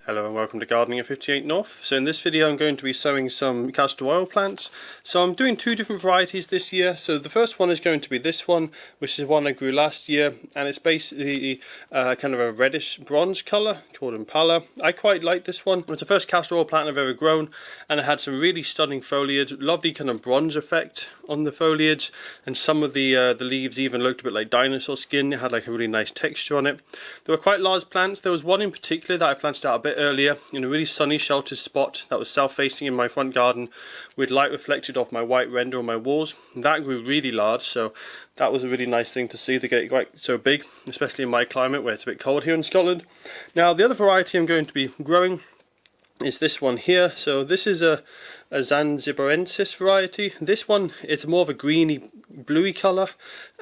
Hello and welcome to Gardening at 58 North. So in this video I'm going to be sowing some castor oil plants. So I'm doing two different varieties this year. So the first one is going to be this one, which is one I grew last year, and it's basically kind of a reddish bronze colour called Impala. I quite like this one. It's the first castor oil plant I've ever grown, and it had some really stunning foliage, lovely kind of bronze effect on the foliage, and some of the leaves even looked a bit like dinosaur skin. It had like a really nice texture on it. They were quite large plants. There was one in particular that I planted out a bit earlier in a really sunny sheltered spot that was south-facing in my front garden with light reflected off my white render on my walls. And that grew really large, so that was a really nice thing to see, to get it quite so big, especially in my climate where it's a bit cold here in Scotland. Now the other variety I'm going to be growing is this one here. So this is a Zanzibarensis variety. This one, it's more of a greeny bluey colour,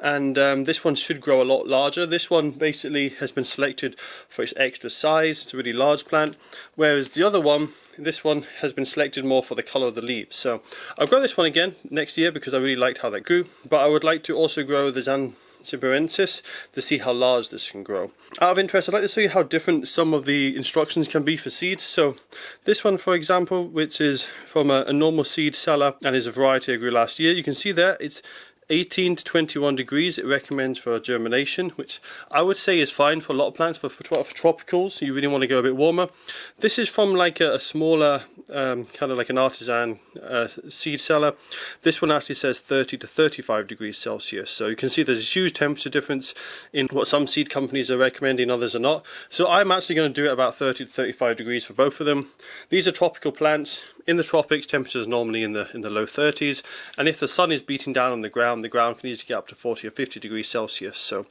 and this one should grow a lot larger. This one basically has been selected for its extra size. It's a really large plant, whereas the other one, this one has been selected more for the colour of the leaves. So I'll grow this one again next year because I really liked how that grew, but I would like to also grow the Zanzibarensis to see how large this can grow. Out of interest, I'd like to see how different some of the instructions can be for seeds. So this one, for example, which is from a normal seed seller and is a variety I grew last year, you can see there it's 18 to 21 degrees it recommends for germination, which I would say is fine for a lot of plants. For tropicals, you really want to go a bit warmer. This is from like a smaller kind of like an artisan seed seller. This one actually says 30 to 35 degrees Celsius, so you can see there's a huge temperature difference in what some seed companies are recommending, others are not. So I'm actually going to do it about 30 to 35 degrees for both of them. These are tropical plants. In the tropics, temperatures are normally in the low 30s, and if the sun is beating down on the ground can easily get up to 40 or 50 degrees Celsius. So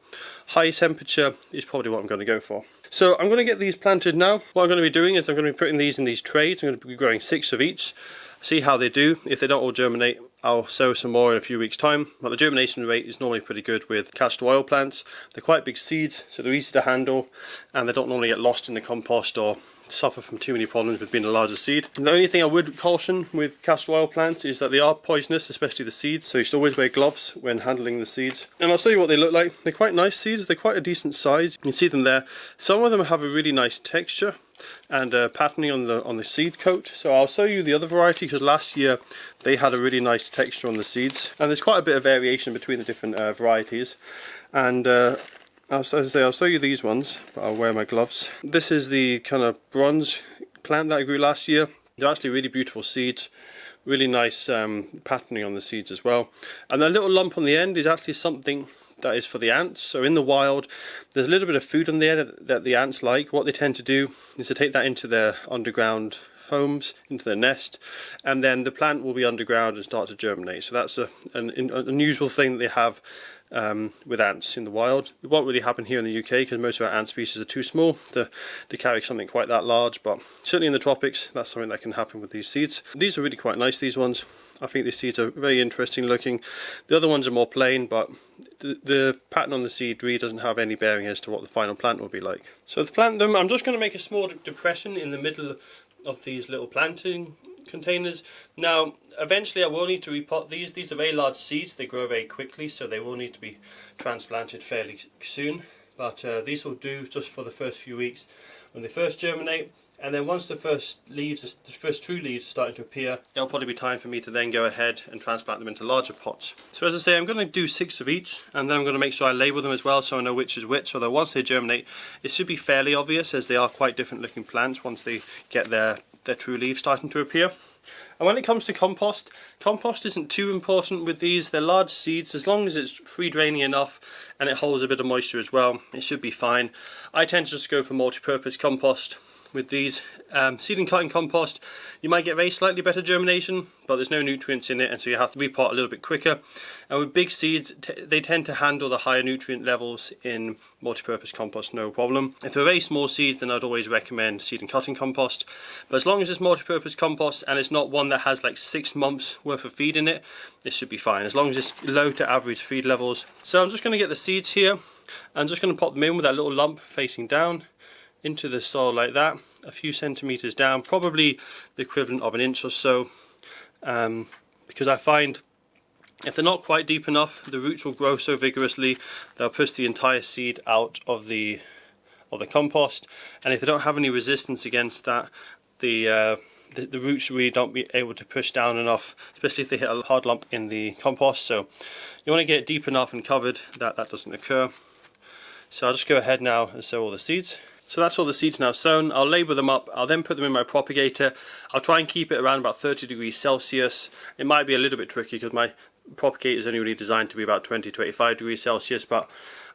high temperature is probably what I'm going to go for. So I'm going to get these planted now. What I'm going to be doing is I'm going to be putting these in these trays. I'm going to be growing 6 of each. See how they do. If they don't all germinate, I'll sow some more in a few weeks' time. But the germination rate is normally pretty good with castor oil plants. They're quite big seeds, so they're easy to handle, and they don't normally get lost in the compost or suffer from too many problems with being a larger seed. And the only thing I would caution with castor oil plants is that they are poisonous, especially the seeds, so you should always wear gloves when handling the seeds. And I'll show you what they look like. They're quite nice seeds. They're quite a decent size. You can see them there. Some of them have a really nice texture and patterning on the seed coat. So I'll show you the other variety, because last year they had a really nice texture on the seeds, and there's quite a bit of variation between the different varieties. And I'll show you these ones, but I'll wear my gloves. This is the kind of bronze plant that I grew last year. They're actually really beautiful seeds, really nice patterning on the seeds as well. And that little lump on the end is actually something that is for the ants. So in the wild, there's a little bit of food on there that the ants like. What they tend to do is to take that into their underground homes, into their nest, and then the plant will be underground and start to germinate. So that's an unusual thing that they have with ants in the wild. It won't really happen here in the UK because most of our ant species are too small to carry something quite that large, but certainly in the tropics that's something that can happen with these seeds. These are really quite nice, these ones. I think these seeds are very interesting looking. The other ones are more plain, but the pattern on the seed really doesn't have any bearing as to what the final plant will be like. So to plant them, I'm just going to make a small depression in the middle of these little planting containers. Now eventually I will need to repot these. These are very large seeds, they grow very quickly, so they will need to be transplanted fairly soon, but these will do just for the first few weeks when they first germinate. And then once the first true leaves are starting to appear, it'll probably be time for me to then go ahead and transplant them into larger pots. So as I say, I'm going to do 6 of each, and then I'm going to make sure I label them as well so I know which is which, although once they germinate it should be fairly obvious, as they are quite different looking plants once they get their true leaves starting to appear. And when it comes to compost isn't too important with these. They're large seeds. As long as it's free draining enough and it holds a bit of moisture as well, it should be fine. I tend to just go for multi-purpose compost with these. Seed and cutting compost, you might get very slightly better germination, but there's no nutrients in it, and so you have to repot a little bit quicker. And with big seeds, they tend to handle the higher nutrient levels in multi-purpose compost no problem. If they're very small seeds, then I'd always recommend seed and cutting compost. But as long as it's multi-purpose compost and it's not one that has like 6 months worth of feed in it, it should be fine, as long as it's low to average feed levels. So I'm just going to get the seeds here. I'm just going to pop them in with that little lump facing down into the soil like that, a few centimeters down, probably the equivalent of an inch or so, because I find if they're not quite deep enough, the roots will grow so vigorously they'll push the entire seed out of the or the compost, and if they don't have any resistance against that, the roots really don't be able to push down enough, especially if they hit a hard lump in the compost. So you want to get it deep enough and covered that that doesn't occur. So I'll just go ahead now and sow all the seeds. So that's all the seeds now sown. I'll label them up. I'll then put them in my propagator. I'll try and keep it around about 30 degrees Celsius. It might be a little bit tricky because my propagator is only really designed to be about 20 to 25 degrees Celsius, but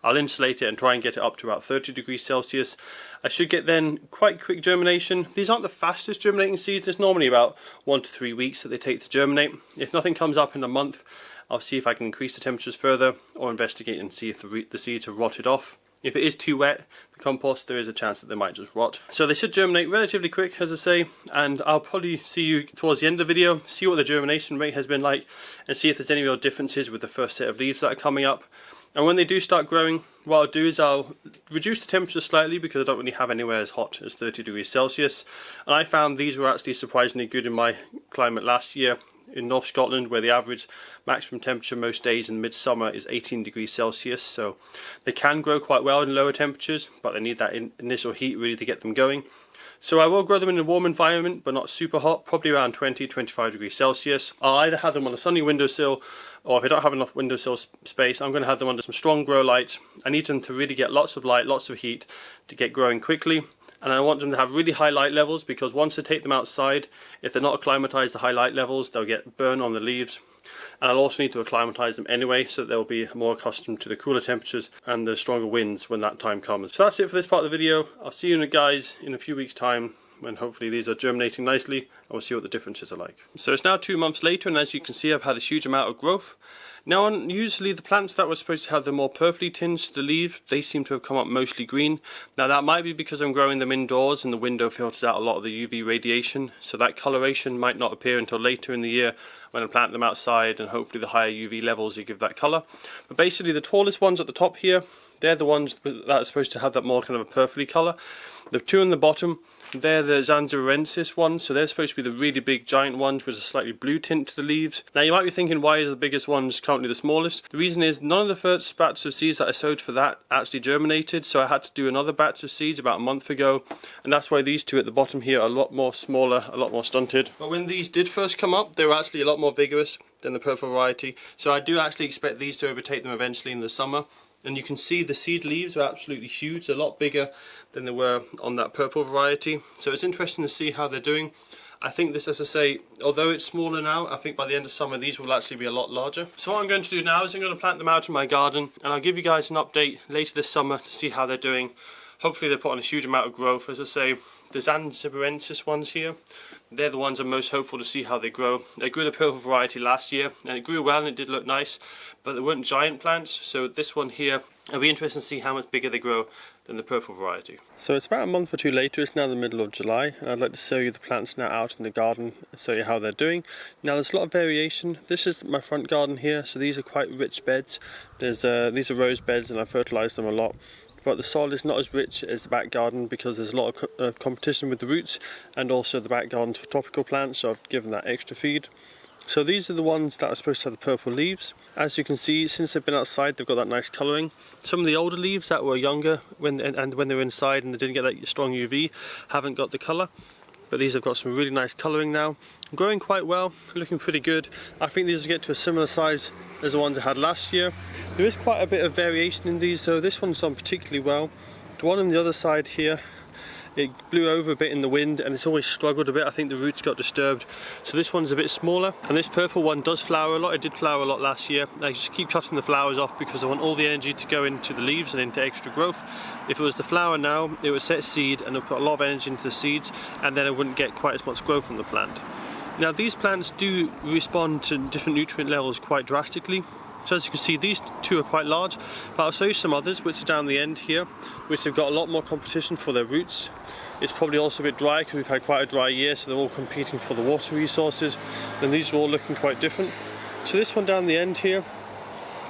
I'll insulate it and try and get it up to about 30 degrees Celsius. I should get then quite quick germination. These aren't the fastest germinating seeds. It's normally about 1 to 3 weeks that they take to germinate. If nothing comes up in a month, I'll see if I can increase the temperatures further or investigate and see if the seeds have rotted off. If it is too wet, the compost, there is a chance that they might just rot. So they should germinate relatively quick, as I say, and I'll probably see you towards the end of the video, see what the germination rate has been like, and see if there's any real differences with the first set of leaves that are coming up. And when they do start growing, what I'll do is I'll reduce the temperature slightly because I don't really have anywhere as hot as 30 degrees Celsius. And I found these were actually surprisingly good in my climate last year in North Scotland, where the average maximum temperature most days in midsummer is 18 degrees Celsius. So they can grow quite well in lower temperatures, but they need that initial heat really to get them going. So I will grow them in a warm environment, but not super hot, probably around 20-25 degrees Celsius. I'll either have them on a sunny windowsill, or if I don't have enough windowsill space, I'm going to have them under some strong grow lights. I need them to really get lots of light, lots of heat to get growing quickly. And I want them to have really high light levels, because once I take them outside, if they're not acclimatized to high light levels, they'll get burn on the leaves. And I'll also need to acclimatize them anyway, so that they'll be more accustomed to the cooler temperatures and the stronger winds when that time comes. So that's it for this part of the video. I'll see you guys in a few weeks' time, when hopefully these are germinating nicely, and we'll see what the differences are like. So it's now 2 months later, and as you can see, I've had a huge amount of growth. Now, usually the plants that were supposed to have the more purpley tinge to the leaf, they seem to have come up mostly green. Now that might be because I'm growing them indoors and the window filters out a lot of the UV radiation, so that coloration might not appear until later in the year when I plant them outside, and hopefully the higher UV levels will give that colour. But basically the tallest ones at the top here, they're the ones that are supposed to have that more kind of a purpley colour. The two on the bottom, they're the Zanzibarensis ones, so they're supposed to be the really big giant ones with a slightly blue tint to the leaves. Now you might be thinking, why is the biggest ones currently the smallest? The reason is none of the first batch of seeds that I sowed for that actually germinated, so I had to do another batch of seeds about a month ago, and that's why these two at the bottom here are a lot more smaller, a lot more stunted. But when these did first come up, they were actually a lot more vigorous than the purple variety, so I do actually expect these to overtake them eventually in the summer. And you can see the seed leaves are absolutely huge, a lot bigger than they were on that purple variety. So it's interesting to see how they're doing. I think this, as I say, although it's smaller now, I think by the end of summer these will actually be a lot larger. So what I'm going to do now is I'm going to plant them out in my garden, and I'll give you guys an update later this summer to see how they're doing. Hopefully they put on a huge amount of growth. As I say, the Zanzibarensis ones here, they're the ones I'm most hopeful to see how they grow. I grew the purple variety last year, and it grew well and it did look nice, but they weren't giant plants. So this one here, it'll be interesting to see how much bigger they grow than the purple variety. So it's about a month or two later, it's now the middle of July, and I'd like to show you the plants now out in the garden and show you how they're doing. Now there's a lot of variation. This is my front garden here, so these are quite rich beds. These are rose beds, and I fertilised them a lot. But the soil is not as rich as the back garden because there's a lot of competition with the roots, and also the back garden for tropical plants, so I've given that extra feed. So these are the ones that are supposed to have the purple leaves. As you can see, since they've been outside, they've got that nice colouring. Some of the older leaves that were younger when they were inside and they didn't get that strong UV haven't got the colour. But these have got some really nice colouring now. Growing quite well, looking pretty good. I think these will get to a similar size as the ones I had last year. There is quite a bit of variation in these, so this one's done particularly well. The one on the other side here, it blew over a bit in the wind and it's always struggled a bit. I think the roots got disturbed. So this one's a bit smaller, and this purple one does flower a lot. It did flower a lot last year. I just keep cutting the flowers off because I want all the energy to go into the leaves and into extra growth. If it was the flower now, it would set seed and it would put a lot of energy into the seeds, and then it wouldn't get quite as much growth from the plant. Now these plants do respond to different nutrient levels quite drastically. So as you can see, these two are quite large, but I'll show you some others which are down the end here, which have got a lot more competition for their roots. It's probably also a bit dry because we've had quite a dry year, so they're all competing for the water resources, and these are all looking quite different. So this one down the end here,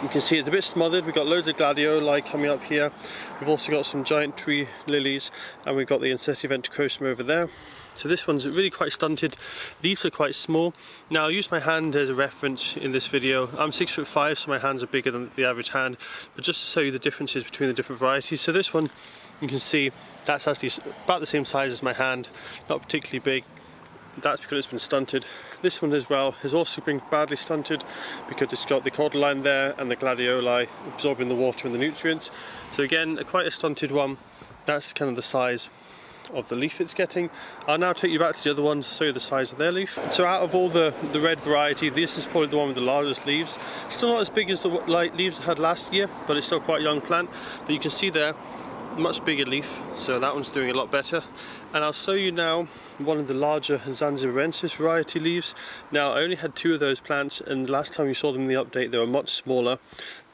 You can see it's a bit smothered. We've got loads of gladioli coming up here. We've also got some giant tree lilies, and we've got the Incessi ventricosum over there. So this one's really quite stunted. Leaves are quite small. Now I'll use my hand as a reference in this video. I'm 6'5", so my hands are bigger than the average hand, but just to show you the differences between the different varieties. So this one, you can see that's actually about the same size as my hand, not particularly big. That's because it's been stunted. This one as well has also been badly stunted because it's got the cordyline there and the gladioli absorbing the water and the nutrients. So again, quite a stunted one. That's kind of the size of the leaf it's getting. I'll now take you back to the other ones to show you the size of their leaf. So out of all the red variety, this is probably the one with the largest leaves. Still not as big as the leaves I had last year, but it's still quite a young plant. But you can see there, much bigger leaf, so that one's doing a lot better. And I'll show you now one of the larger Zanzibarensis variety leaves. Now I only had 2 of those plants, and last time you saw them in the update they were much smaller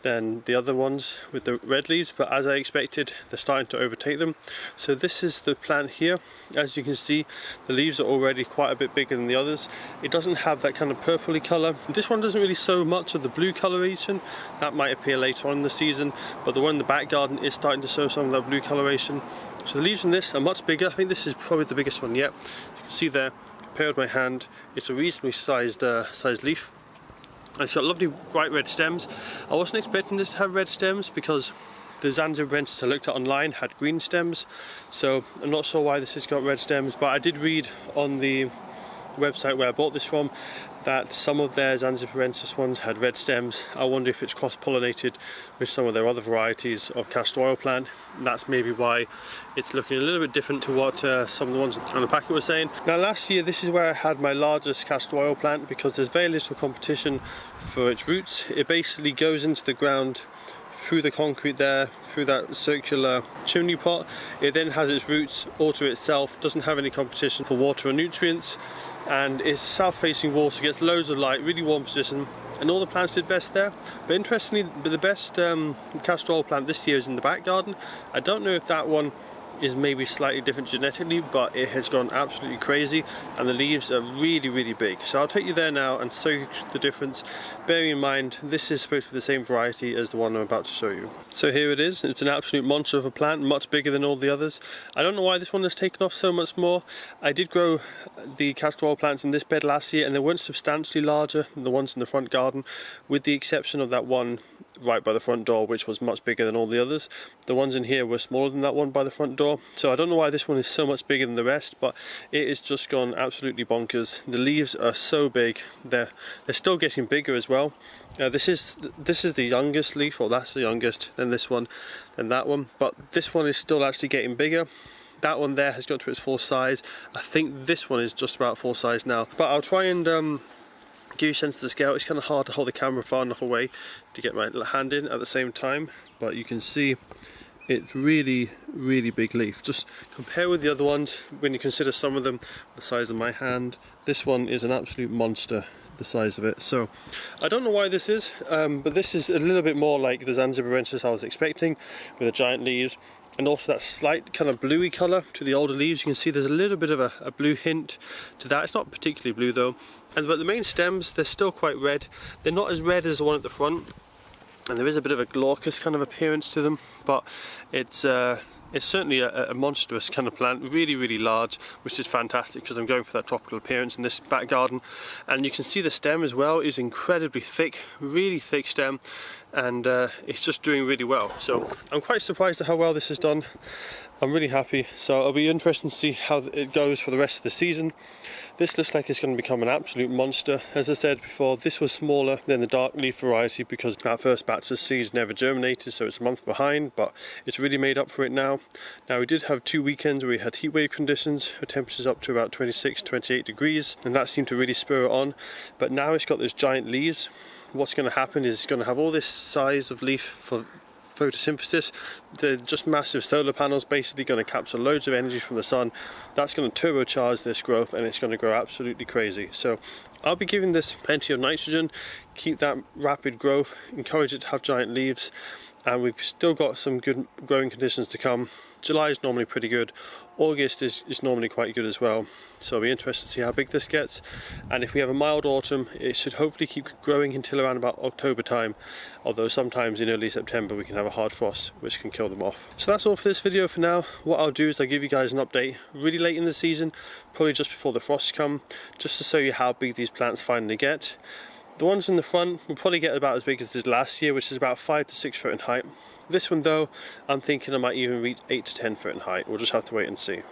than the other ones with the red leaves, but as I expected they're starting to overtake them. So this is the plant here. As you can see, the leaves are already quite a bit bigger than the others. It doesn't have that kind of purpley colour. This one doesn't really show much of the blue coloration. That might appear later on in the season, but the one in the back garden is starting to show some of that blue coloration. So the leaves in this are much bigger. I think this is probably the biggest one yet. You can see there, compared with my hand, it's a reasonably sized leaf. It's got lovely bright red stems. I wasn't expecting this to have red stems because the Zanzibarensis I looked at online had green stems, so I'm not sure why this has got red stems, but I did read on the website where I bought this from that some of their Zanzibarensis ones had red stems. I wonder if it's cross-pollinated with some of their other varieties of castor oil plant. That's maybe why it's looking a little bit different to what some of the ones on the packet were saying. Now last year this is where I had my largest castor oil plant because there's very little competition for its roots. It basically goes into the ground through the concrete there, through that circular chimney pot. It then has its roots all to itself, doesn't have any competition for water or nutrients, and it's a south-facing wall, so it gets loads of light, really warm position, and all the plants did best there. But interestingly, the best castor oil plant this year is in the back garden. I don't know if that one is maybe slightly different genetically, but it has gone absolutely crazy and the leaves are really big. So I'll take you there now and show you the difference, bearing in mind this is supposed to be the same variety as the one I'm about to show you. So here it is. It's an absolute monster of a plant, much bigger than all the others. I don't know why this one has taken off so much more. I did grow the castor oil plants in this bed last year and they weren't substantially larger than the ones in the front garden, with the exception of that one right by the front door, which was much bigger than all the others. The ones in here were smaller than that one by the front door, so I don't know why this one is so much bigger than the rest, but it has just gone absolutely bonkers. The leaves are so big. They're still getting bigger as well. This is the youngest leaf, or that's the youngest, then this one, then that one, but this one is still actually getting bigger. That one there has got to its full size. I think this one is just about full size now, but I'll try and give you a sense of the scale. It's kind of hard to hold the camera far enough away to get my hand in at the same time, but you can see it's really big leaf. Just compare with the other ones, when you consider some of them the size of my hand, this one is an absolute monster, the size of it. So I don't know why this is, but this is a little bit more like the Zanzibarensis I was expecting, with the giant leaves and also that slight kind of bluey colour to the older leaves. You can see there's a little bit of a blue hint to that. It's not particularly blue though, but the main stems, they're still quite red. They're not as red as the one at the front, and there is a bit of a glaucous kind of appearance to them, but it's certainly a monstrous kind of plant, really large, which is fantastic because I'm going for that tropical appearance in this back garden. And you can see the stem as well is incredibly thick, really thick stem, and it's just doing really well. So I'm quite surprised at how well this has done. I'm really happy, so it'll be interesting to see how it goes for the rest of the season. This looks like it's going to become an absolute monster. As I said before, this was smaller than the dark leaf variety because that first batch of seeds never germinated, so it's a month behind, but it's really made up for it now. Now we did have 2 weekends where we had heat wave conditions, with temperatures up to about 26-28 degrees, and that seemed to really spur it on. But now it's got those giant leaves. What's going to happen is it's going to have all this size of leaf for photosynthesis. They're just massive solar panels basically going to capture loads of energy from the sun. That's going to turbocharge this growth and it's going to grow absolutely crazy. So I'll be giving this plenty of nitrogen, keep that rapid growth, encourage it to have giant leaves, and we've still got some good growing conditions to come. July is normally pretty good. August is normally quite good as well, so I'll be interested to see how big this gets. And if we have a mild autumn, it should hopefully keep growing until around about October time, although sometimes in early September we can have a hard frost which can kill them off. So that's all for this video for now. What I'll do is I'll give you guys an update really late in the season, probably just before the frosts come, just to show you how big these plants finally get. The ones in the front will probably get about as big as they did last year, which is about 5 to 6 foot in height. This one though, I'm thinking I might even reach 8 to 10 foot in height. We'll just have to wait and see.